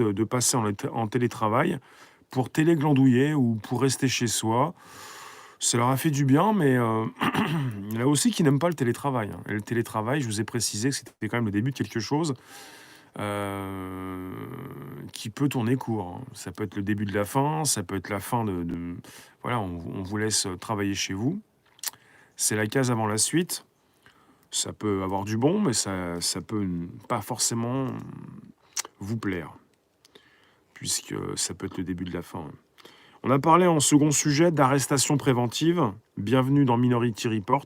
de passer en télétravail pour téléglandouiller ou pour rester chez soi. Ça leur a fait du bien, mais il y en a aussi qui n'aiment pas le télétravail, hein. Et le télétravail, je vous ai précisé que c'était quand même le début de quelque chose, heu, qui peut tourner court, hein. Ça peut être le début de la fin, ça peut être la fin de voilà, on vous laisse, travailler chez vous. C'est la case avant la suite. Ça peut avoir du bon, mais ça peut pas forcément vous plaire, puisque ça peut être le début de la fin. On a parlé en second sujet d'arrestation préventive. Bienvenue dans Minority Report.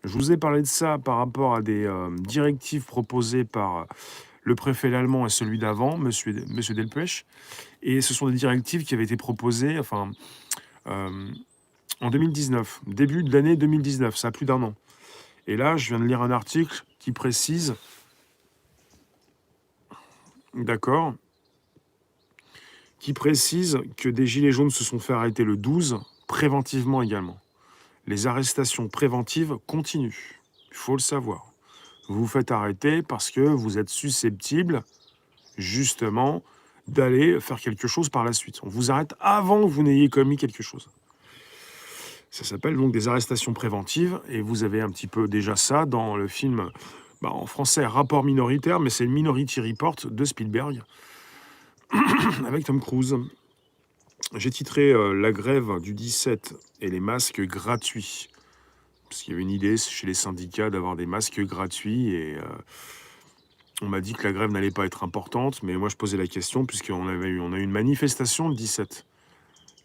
Je vous ai parlé de ça par rapport à des directives proposées par le préfet allemand et celui d'avant, monsieur Delpech. Et ce sont des directives qui avaient été proposées euh, en 2019, début de l'année 2019, ça a plus d'un an. Et là, je viens de lire un article qui précise, d'accord, qui précise que des gilets jaunes se sont fait arrêter le 12, préventivement également. Les arrestations préventives continuent. Il faut le savoir. Vous vous faites arrêter parce que vous êtes susceptible, justement, d'aller faire quelque chose par la suite. On vous arrête avant que vous n'ayez commis quelque chose. Ça s'appelle donc des arrestations préventives, et vous avez un petit peu déjà ça dans le film, en français, Rapport minoritaire, mais c'est le Minority Report de Spielberg, avec Tom Cruise. J'ai titré La grève du 17 et les masques gratuits. Parce qu'il y avait une idée chez les syndicats d'avoir des masques gratuits, et on m'a dit que la grève n'allait pas être importante, mais moi je posais la question puisqu'on a eu une manifestation le 17.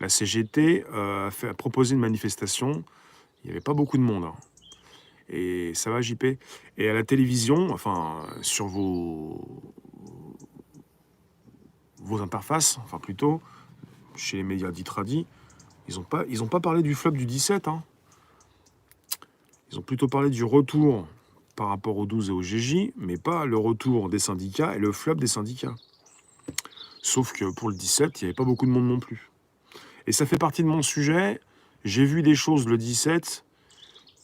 La CGT a proposé une manifestation, il n'y avait pas beaucoup de monde, hein. Et ça va, JP? Et à la télévision, enfin sur vos interfaces, enfin plutôt, chez les médias dits tradis, ils ont pas parlé du flop du 17, hein. Ils ont plutôt parlé du retour par rapport au 12 et au GJ, mais pas le retour des syndicats et le flop des syndicats. Sauf que pour le 17, il n'y avait pas beaucoup de monde non plus. Et ça fait partie de mon sujet. J'ai vu des choses le 17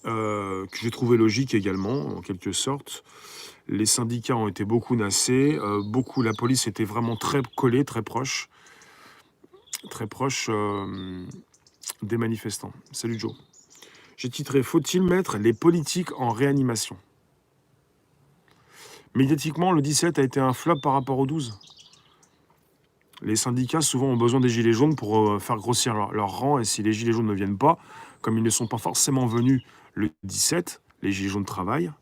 que j'ai trouvé logiques également, en quelque sorte. Les syndicats ont été beaucoup nassés, la police était vraiment très collée, très proche des manifestants. Salut Joe. J'ai titré « Faut-il mettre les politiques en réanimation ?» Médiatiquement, le 17 a été un flop par rapport au 12. Les syndicats, souvent, ont besoin des gilets jaunes pour faire grossir leur rang. Et si les gilets jaunes ne viennent pas, comme ils ne sont pas forcément venus le 17, les gilets jaunes travaillent.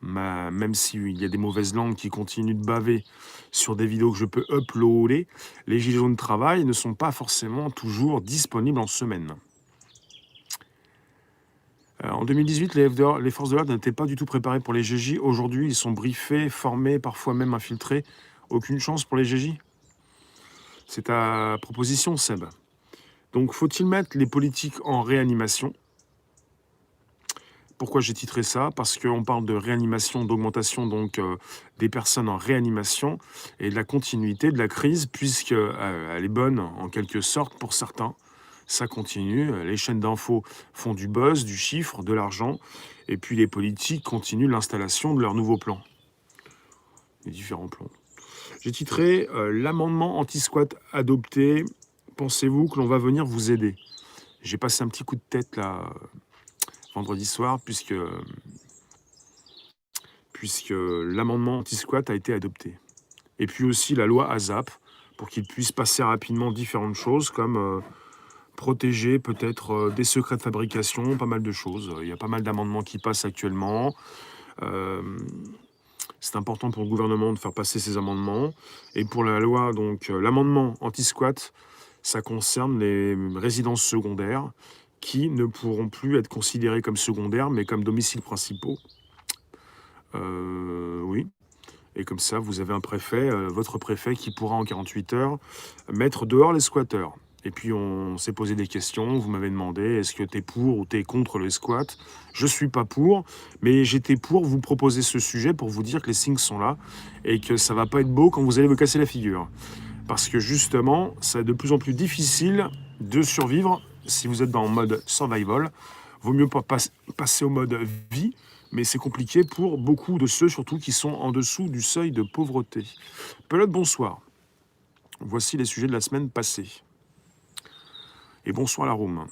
Même s'il y a des mauvaises langues qui continuent de baver sur des vidéos que je peux uploader, les gilets jaunes travaillent et ne sont pas forcément toujours disponibles en semaine. En 2018, les forces de l'ordre n'étaient pas du tout préparées pour les GJ. Aujourd'hui, ils sont briefés, formés, parfois même infiltrés. Aucune chance pour les GJ. C'est ta proposition, Seb. Donc, faut-il mettre les politiques en réanimation? Pourquoi j'ai titré ça? Parce qu'on parle de réanimation, d'augmentation donc des personnes en réanimation et de la continuité de la crise, puisque elle est bonne en quelque sorte pour certains. Ça continue. Les chaînes d'infos font du buzz, du chiffre, de l'argent, et puis les politiques continuent l'installation de leurs nouveaux plans, les différents plans. J'ai titré l'amendement anti-squat adopté. Pensez-vous que l'on va venir vous aider? J'ai passé un petit coup de tête là vendredi soir puisque l'amendement anti-squat a été adopté. Et puis aussi la loi ASAP pour qu'il puisse passer rapidement différentes choses comme protéger peut-être des secrets de fabrication, pas mal de choses. Il y a pas mal d'amendements qui passent actuellement. C'est important pour le gouvernement de faire passer ces amendements. Et pour la loi, donc l'amendement anti-squat, ça concerne les résidences secondaires qui ne pourront plus être considérées comme secondaires, mais comme domiciles principaux. Oui. Et comme ça, vous avez un préfet, votre préfet, qui pourra en 48 heures mettre dehors les squatteurs. Et puis on s'est posé des questions, vous m'avez demandé est-ce que tu es pour ou tu es contre les squats? Je suis pas pour, mais j'étais pour vous proposer ce sujet pour vous dire que les signes sont là et que ça va pas être beau quand vous allez vous casser la figure. Parce que justement, c'est de plus en plus difficile de survivre si vous êtes dans le mode survival. Vaut mieux pas passer au mode vie, mais c'est compliqué pour beaucoup de ceux surtout qui sont en dessous du seuil de pauvreté. Pelote, bonsoir. Voici les sujets de la semaine passée. Et bonsoir la room.